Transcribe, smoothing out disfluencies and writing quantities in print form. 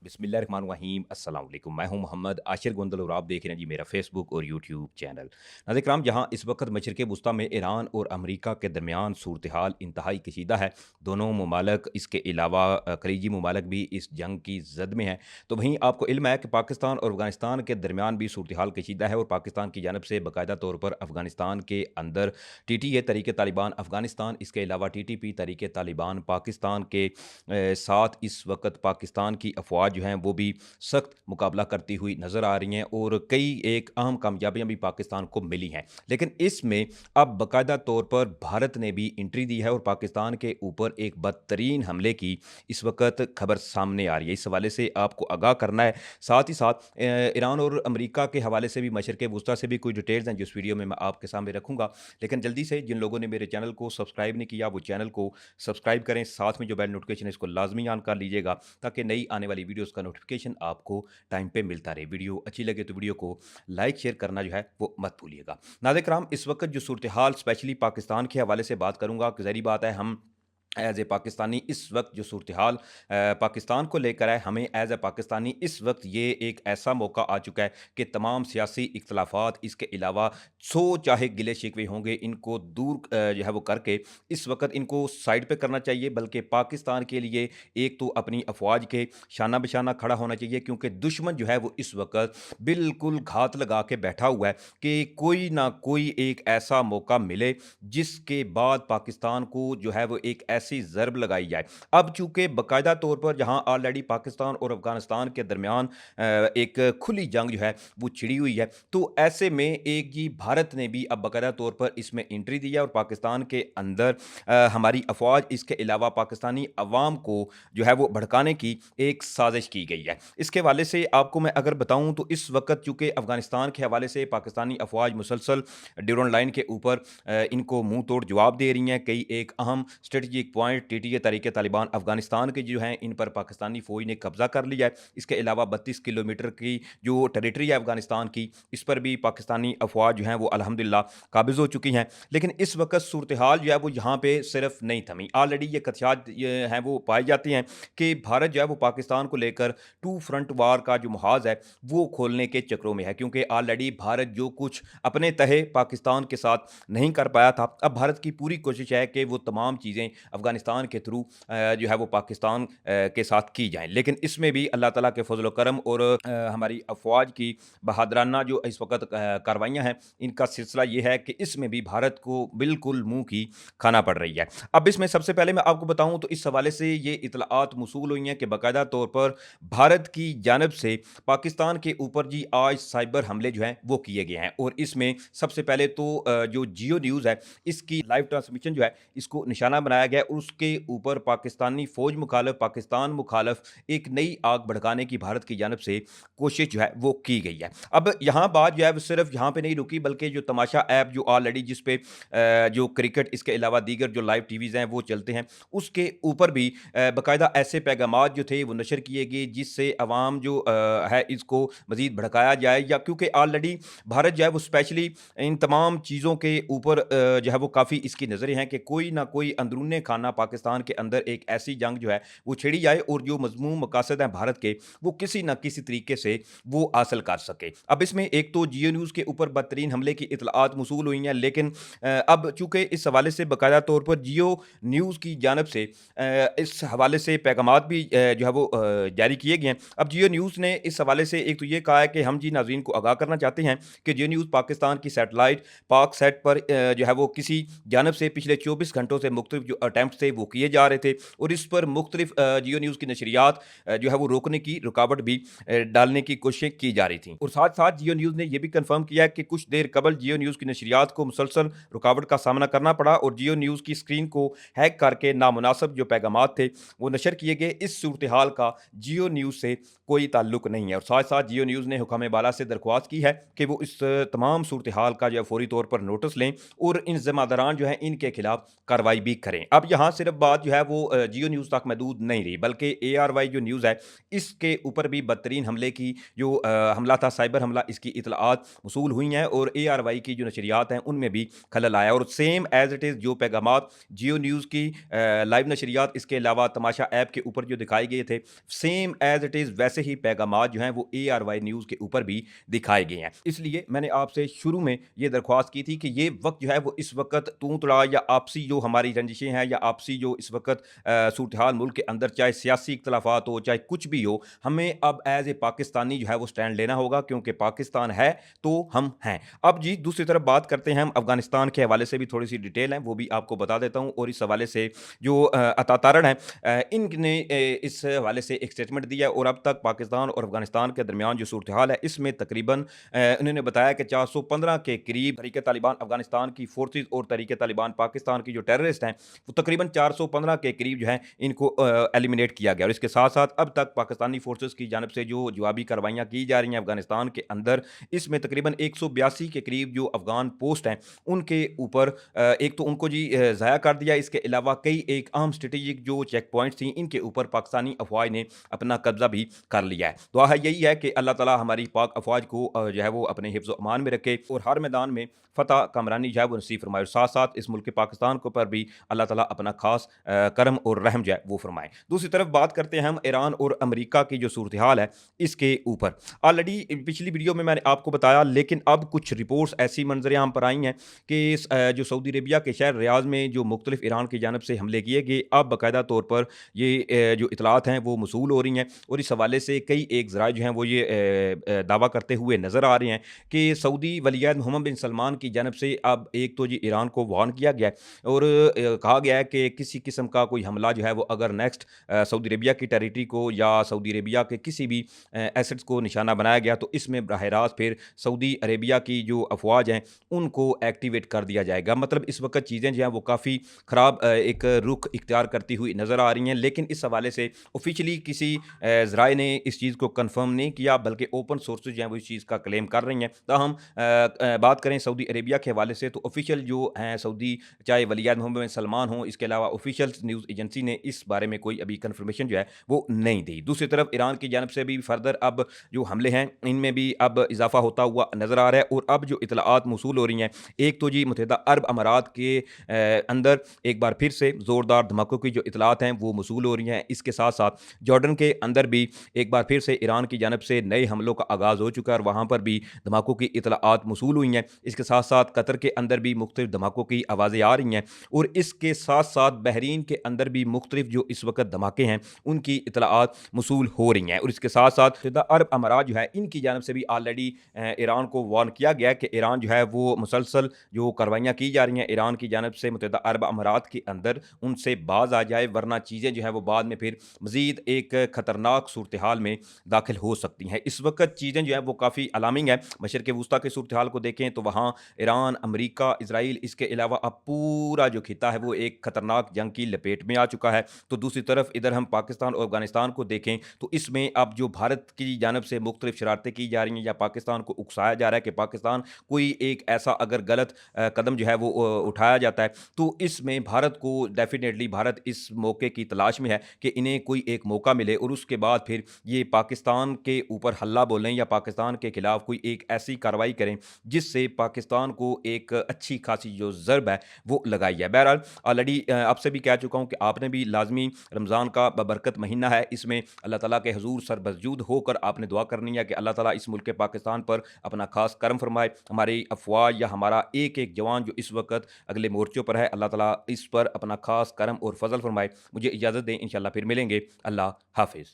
बिस्मिल्लाहिर्रहमानिर्रहीम अस्सलाम वालेकुम। मैं हूं मोहम्मद आशिर गोंदल और आप देख रहे हैं जी मेरा फेसबुक और यूट्यूब चैनल। नाज़रीन किराम, जहां इस वक्त मशरिक़ वुस्ता में ईरान और अमेरिका के दरमियान सूरत हाल इंतहाई कशीदा है। दोनों ममालिक, इसके अलावा खलीजी ममालिक भी इस जंग की जद में हैं। तो वहीं आपको इल्म है कि पाकिस्तान और अफगानिस्तान के दरमियान भी सूरत हाल कशीदा है और पाकिस्तान की जानब से बाकायदा तौर पर अफगानिस्तान के अंदर TTA तरीके तालिबान अफगानिस्तान, इसके अलावा TTP तरीके तालिबान पाकिस्तान के साथ इस वक्त पाकिस्तान की अफवाज जो हैं वो भी सख्त मुकाबला करती हुई नज़र आ रही हैं और कई एक अहम कामयाबियां भी पाकिस्तान को मिली हैं। लेकिन इसमें अब बाकायदा तौर पर भारत ने भी एंट्री दी है और पाकिस्तान के ऊपर एक बदतरीन हमले की इस वक्त खबर सामने आ रही है। इस हवाले से आपको आगाह करना है। साथ ही साथ ईरान और अमेरिका के हवाले से भी, मशरिक़ वुस्ता से भी कुछ डिटेल्स हैं जिस वीडियो में मैं आपके सामने रखूंगा। लेकिन जल्दी से जिन लोगों ने मेरे चैनल को सब्सक्राइब नहीं किया वो चैनल को सब्सक्राइब करें, साथ में जो बेल नोटिफिकेशन है इसको लाजमी ऑन कर लीजिएगा ताकि नई आने वाली वीडियोस का नोटिफिकेशन आपको टाइम पे मिलता रहे। वीडियो अच्छी लगे तो वीडियो को लाइक शेयर करना जो है वो मत भूलिएगा। नाज़रीन कराम, इस वक्त जो सूरत हाल स्पेशली पाकिस्तान के हवाले से बात करूंगा कि ज़ाहिर बात है हम एज ए पाकिस्तानी इस वक्त जो सूरत हाल पाकिस्तान को लेकर है, हमें एज ए पाकिस्तानी इस वक्त ये एक ऐसा मौका आ चुका है कि तमाम सियासी इख्तलाफात, इसके अलावा सो चाहे गिले शिकवे होंगे, इनको दूर जो है वो करके इस वक्त इनको साइड पे करना चाहिए। बल्कि पाकिस्तान के लिए एक तो अपनी अफवाज के शाना बिशाना खड़ा होना चाहिए, क्योंकि दुश्मन जो है वो इस वक्त बिल्कुल घात लगा के बैठा हुआ है कि कोई ना कोई एक ऐसा मौका मिले जिसके बाद पाकिस्तान को जो है वो एक ऐसी ज़रब लगाई जाए। अब चूँकि बाकायदा तौर पर जहाँ ऑलरेडी पाकिस्तान और अफ़गानिस्तान के दरमियान एक खुली जंग जो है वो छिड़ी हुई है, तो ऐसे में एक जी भारत ने भी अब बाकायदा तौर पर इसमें एंट्री दी है और पाकिस्तान के अंदर हमारी अफ़वाज, इसके अलावा पाकिस्तानी अवाम को जो है वो भड़काने की एक साज़िश की गई है। इसके हवाले से आपको मैं अगर बताऊँ तो इस वक़्त चूँकि अफ़गानिस्तान के हवाले से पाकिस्तानी अफ़वाज मुसलसल ड्यूरन लाइन के ऊपर इनको मुंह तोड़ जवाब दे रही हैं। कई एक अहम स्ट्रेटजिक पॉइंट TTA तरीके तालिबान अफगानिस्तान के जो हैं इन पर पाकिस्तानी फ़ौज ने कब्जा कर लिया है। इसके अलावा 32 किलोमीटर की जो टेरिटरी है अफगानिस्तान की, इस पर भी पाकिस्तानी अफवाज जो हैं वो अल्हम्दुलिल्लाह काबिज़ हो चुकी हैं। लेकिन इस वक्त सूरत हाल जो है वो यहाँ पे सिर्फ नहीं थमी। ऑलरेडी ये खदशात ये हैं वो पाए जाते हैं कि भारत जो है वो पाकिस्तान को लेकर टू फ्रंट वार का जो मुहाज़ है वो खोलने के चक्रों में है, क्योंकि ऑलरेडी भारत जो कुछ अपने तहे पाकिस्तान के साथ नहीं कर पाया था, अब भारत की पूरी कोशिश है कि वो तमाम चीज़ें अफ़गानिस्तान के थ्रू जो है वो पाकिस्तान के साथ की जाएँ। लेकिन इसमें भी अल्लाह ताला के फ़ज़ल व करम और हमारी अफ़वाज की बहादराना जो इस वक़्त कार्रवाइयाँ हैं, इनका सिलसिला ये है कि इसमें भी भारत को बिल्कुल मुँह की खाना पड़ रही है। अब इसमें सबसे पहले मैं आपको बताऊँ तो इस हवाले से ये इत्तलाआत मौसूल हुई हैं कि बाकायदा तौर पर भारत की जानिब से पाकिस्तान के ऊपर जी आज साइबर हमले जो हैं वो किए गए हैं। और इसमें सबसे पहले तो जो जियो न्यूज़ है इसकी लाइव ट्रांसमिशन जो है इसको निशाना बनाया गया है और उसके ऊपर पाकिस्तानी फ़ौज मुखालिफ, पाकिस्तान मुखालिफ एक नई आग भड़काने की भारत की जानिब से कोशिश जो है वो की गई है। अब यहाँ बात जो है वो सिर्फ यहाँ पे नहीं रुकी, बल्कि जो तमाशा ऐप जो ऑलरेडी जिस पे जो क्रिकेट, इसके अलावा दीगर जो लाइव टीवीज़ हैं वो चलते हैं, उसके ऊपर भी बाकायदा ऐसे पैगामात जो थे वो नशर किए गए जिससे अवाम जो है इसको मज़ीद भड़काया जाए। या क्योंकि ऑलरेडी भारत जो है वो स्पेशली इन तमाम चीज़ों के ऊपर जो है वो काफ़ी इसकी नज़रें हैं कि कोई ना कोई अंदरूनी खाना पाकिस्तान के अंदर एक ऐसी जंग जो है वो छिड़ी जाए और जो मज़मूम मकासद हैं भारत के वो किसी ना किसी तरीके से वो हासिल कर सके। अब इसमें एक तो जियो न्यूज़ के ऊपर बदतरीन हमले की इत्तलाआत मौसूल हुई हैं, लेकिन अब चूँकि इस हवाले से बाकायदा तौर पर जियो न्यूज़ की जानिब से इस हवाले से पैगामात भी जो है वो जारी किए गए हैं। अब जियो न्यूज़ ने इस हवाले से एक तो ये कहा है कि हम जी नाज़रीन को आगाह करना चाहते हैं कि जियो न्यूज़ पाकिस्तान की सैटेलाइट पाक सेट पर जो है वो किसी जानिब से पिछले 24 घंटों से मुख्तलिफ जो अटैम्प्ट थे वो किए जा रहे थे और इस पर मुख्तलिफ जियो न्यूज़ की नशरियात जो है वो रोकने की रुकावट भी डालने की कोशिशें की जा रही थी। और साथ साथ जियो न्यूज़ ने यह भी कन्फर्म किया है कि कुछ देर कबल जियो न्यूज़ की नशरियात को मुसलसल रुकावट का सामना करना पड़ा और जियो न्यूज़ की स्क्रीन को हैक करके नामुनासिब जो पैगामात थे वो नशर किए गए। इस सूरत हाल का जियो न्यूज़ से कोई ताल्लुक नहीं है और साथ साथ जियो न्यूज़ ने हुकाम बाला से दरख्वास्त की है कि वो इस तमाम सूरत हाल का जो है फौरी तौर पर नोटिस लें और इन ज़िम्मेदारान जो हैं इनके खिलाफ कार्रवाई भी करें। अब यहाँ सिर्फ बात जो है वो जियो न्यूज़ तक महदूद नहीं रही, बल्कि एआरवाई जो न्यूज़ है, इसके ऊपर भी बदतरीन हमले की जो हमला था, साइबर हमला, इसकी इतलात मौसूल हुई हैं और एआरवाई की जो नशरियात हैं, उनमें भी खलल आया और सेम एज़ इट इज़ जो पैगामात जियो न्यूज़ की लाइव नशरियात, इसके अलावा तमाशा ऐप के ऊपर जो दिखाए गए थे, सेम एज़ इट इज़ वैसे ही पैगामात जो हैं वो एआरवाई न्यूज़ के ऊपर भी दिखाए गए हैं। इसलिए मैंने आपसे शुरू में ये दरख्वास्त की थी कि ये वक़्त जो है वो इस वक़्त तू-तड़ा या आपसी जो हमारी रंजिशें हैं या आपसी जो इस वक़्त सूरत-ए-हाल मुल्क के अंदर चाहे सियासी इख्तिलाफ़ात हो, चाहे कुछ भी हो, हमें अब एज़ ए पाकिस्तानी जो है वो स्टैंड लेना होगा, क्योंकि पाकिस्तान है तो हम हैं। अब जी दूसरी तरफ बात करते हैं हम अफ़गानिस्तान के हवाले से भी थोड़ी-सी डिटेल है, वो भी आपको बता देता हूँ और इस हवाले से जो अता तारण है इनने इस हवाले से एक स्टेटमेंट दिया है और अब तक पाकिस्तान और अफ़गानिस्तान के दरमियान जो सूरत-ए-हाल है, इसमें तकरीबन उन्होंने बताया कि 415 के करीब तहरीक-ए-तालिबान अफ़गानिस्तान की फ़ोर्सेज़ और तहरीक-ए-तालिबान पाकिस्तान की जो टेररिस्ट हैं, वो तकरीबन 415 के करीब जो हैं इनको एलिमिनेट किया गया और इसके साथ-साथ अब तक पाकिस्तानी फ़ोर्सेज़ की जानिब से जो जवाबी कार्रवाइयाँ की जा रही हैं अफ़गानिस्तान के अंदर, इसमें तकरीबन 182 के करीब जो अफ़गान पोस्ट हैं, उनके ऊपर एक तो उनको जी ज़ाया कर दिया, इसके अलावा कई एक अहम स्ट्रेटेजिक जो चेक पॉइंट्स थी, इनके ऊपर पाकिस्तानी अफ़वाज ने अपना कब्ज़ा भी कर लिया है। दुआ है यही है कि अल्लाह ताला हमारी पाक अफ़वाज को जो है वो अपने हिफ्ज़ अमान में रखे और हर मैदान में फ़तह कामरानी जो है वो नसीब फरमाए और साथ-साथ इस मुल्क पाकिस्तान के ऊपर भी अल्लाह ताला अपना ख़ास करम और रहम जो है वो फरमाए। दूसरी तरफ बात करते हैं हम ईरान और अमेरिका की जो सूरत-ए-हाल है, इसके ऊपर। ऑलरेडी पिछली वीडियो में मैंने आपको बताया, लेकिन अब कुछ रिपोर्ट्स ऐसी मंज़र-ए-आम पर आई हैं कि जो सऊदी अरेबिया के शहर रियाद में जो मुख्तलिफ ईरान की जानिब से हमले किए गए, अब बाकायदा तौर पर ये जो इतलात हैं वो मौसूल हो रही हैं और इस हवाले से कई एक ज़राए जो हैं वो ये दावा करते हुए नज़र आ रहे हैं कि सऊदी वलीअहद मोहम्मद बिन सलमान की जानिब से अब एक तो जी ईरान को वार्न किया गया है और कहा गया है कि किसी किस्म का कोई हमला जो है वो अगर नेक्स्ट सऊदी अरेबिया की टेरिटरी को या सऊदी अरेबिया के किसी भी एसेट्स को निशाना बनाया गया, तो इसमें बराह रास्त फिर सऊदी अरेबिया की जो अफवाज हैं उनको एक्टिवेट कर दिया जाएगा। मतलब इस वक्त चीज़ें जो हैं वो काफ़ी ख़राब एक रुख इख्तियार करती हुई नज़र आ रही हैं, लेकिन इस हवाले से ऑफिशियली किसी ज़राए ने इस चीज़ को कन्फर्म नहीं किया, बल्कि ओपन सोर्सेज जो हैं वो इस चीज़ का क्लेम कर रही हैं। ताहम बात करें सऊदी अरेबिया के हवाले से, तो ऑफिशियल जो हैं सऊदी, चाहे वलीअहद मोहम्मद बिन सलमान हों, इसके अलावा ऑफिशियल न्यूज़ एजेंसी ने इस बारे में कोई अभी कन्फर्मेशन जो है वो नहीं दी। दूसरी तरफ ईरान की जानिब से भी फर्दर अब जो हमले हैं इनमें भी अब इजाफा होता हुआ नज़र आ रहा है और अब जो इतलात मौसूल हो रही हैं, एक तो जी मुत्तहिदा अरब अमारात के अंदर एक बार फिर से ज़ोरदार धमाकों की जो इतलात हैं वो मौसूल हो रही हैं। इसके साथ-साथ जॉर्डन के अंदर भी एक बार फिर से ईरान की जानिब से नए हमलों का आगाज़ हो चुका है और वहाँ पर भी धमाकों की इतलात मौसूल हुई हैं। इसके साथ-साथ कतर के अंदर भी मुख्तलिफ धमाकों की आवाज़ें आ रही हैं और इसके साथ-साथ बहरीन के अंदर भी मुख्तलिफ जो इस वक़्त धमाके हैं, उनकी इतलात मौसूल हो रही हैं और इसके साथ-साथ मुत्तहिदा अरब अमारात जो है, इनकी जानिब से भी ऑलरेडी ईरान को वार्न किया गया है कि ईरान जो है वो मुसलसल जो कार्रवाइयाँ की जा रही हैं ईरान की जानिब से मुत्तहिदा अरब अमारात के अंदर, उनसे बाज़ आ जाए, वरना चीज़ें जो हैं वो बाद में फिर मज़ीद एक ख़तरनाक सूरत-ए-हाल में दाखिल हो सकती हैं। इस वक़्त चीज़ें जो हैं वो काफ़ी अलार्मिंग है। मशरिक़ वुस्ता के सूरत-ए-हाल को देखें तो वहाँ ईरान, अमेरिका, इज़राइल, इसके अलावा अब पूरा जो खित्ता है वो एक ख़तरनाक जंग की लपेट में आ चुका है। तो दूसरी तरफ इधर हम पाकिस्तान और अफ़गानिस्तान को देखें तो इसमें अब जो भारत की जानिब से मुख्तलिफ शरारतें की जा रही हैं या पाकिस्तान को उकसाया जा रहा है कि पाकिस्तान कोई एक ऐसा अगर गलत कदम जो है वो उठाया जाता है, तो इसमें भारत को डेफ़िनेटली भारत इस मौके की तलाश में है कि इन्हें कोई एक मौका मिले और उसके बाद फिर ये पाकिस्तान के ऊपर हल्ला बोलें या पाकिस्तान के खिलाफ कोई एक ऐसी कार्रवाई करें जिससे पाकिस्तान को एक अच्छी खासी जो ज़र्ब है वो लगाई है। बहरहाल ऑलरेडी आपसे भी कह चुका हूँ कि आपने भी लाज़मी रमज़ान का बबरकत महीना है, इसमें अल्लाह ताला के हुज़ूर सरबसजूद होकर आपने दुआ करनी है कि अल्लाह ताला इस मुल्क पाकिस्तान पर अपना ख़ास करम फरमाए। हमारी अफ़वाज या हमारा एक-एक जवान जो इस वक़्त अगले मोर्चों पर है, अल्लाह ताला इस पर अपना ख़ास करम और फ़ज़ल फरमाए। मुझे इजाज़त दें, इंशाअल्लाह फिर मिलेंगे। अल्लाह हाफ़िज़।